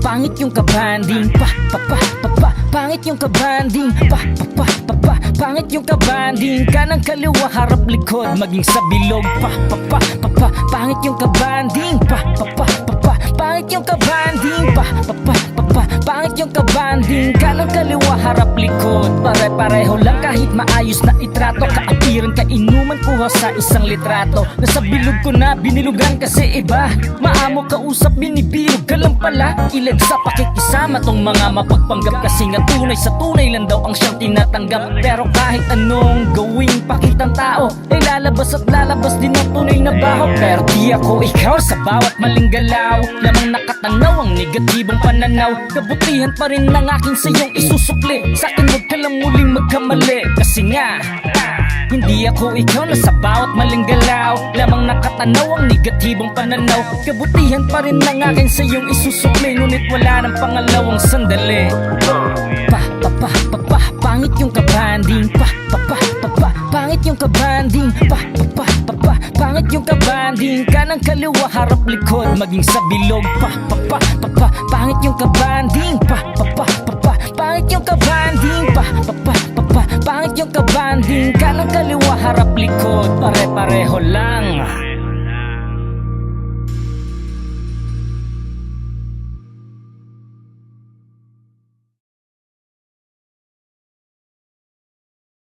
pangit yung kabanding. Pangit yung kabanding. Pangit yung kabanding. Kanang kaliwa, harap likod, maging sa bilog. Pangit yung kabanding. Pangit yung kabanding. Pangit yung kabanding. Kanang kaliwa, harap likod, pare-pareho lang kahit maayos na itrato. Kaapiran, kainuman, kuha sa isang litrato. Nasa bilog ko na, binilugan kasi iba. Maamo kausap, binibilog ka lang pala. Ilag sa pakikisama tong mga mapagpanggap. Kasi nga tunay sa tunay lang daw ang siyang tinatanggap. Pero kahit anong gawing pakitang tao, ay lalabas at lalabas din ang tunay na baho. Pero di ako ikaw sa bawat maling galaw. Lamang nakatanaw ang negatibong pananaw. Kabutihan pa rin ng aking sayong isusukli. Sa'kin huwag ka lang muling magkamali. Kasi nga hindi ako ikaw na sa bawat maling galaw. Lamang nakatanaw ang negatibong pananaw. Kabutihan pa rin ng aking sayong isusukli. Ngunit wala ng pangalawang sandali. Pangit yung kabanding. Pangit yung kabanding. Pangit yung kabanding. Kanang kaliwa, harap likod, maging sa bilog. Pangit yung kabanding. Pangit yung kabanding. Pangit yung kabanding. Kanang kaliwa, harap likod, pare-pareho lang.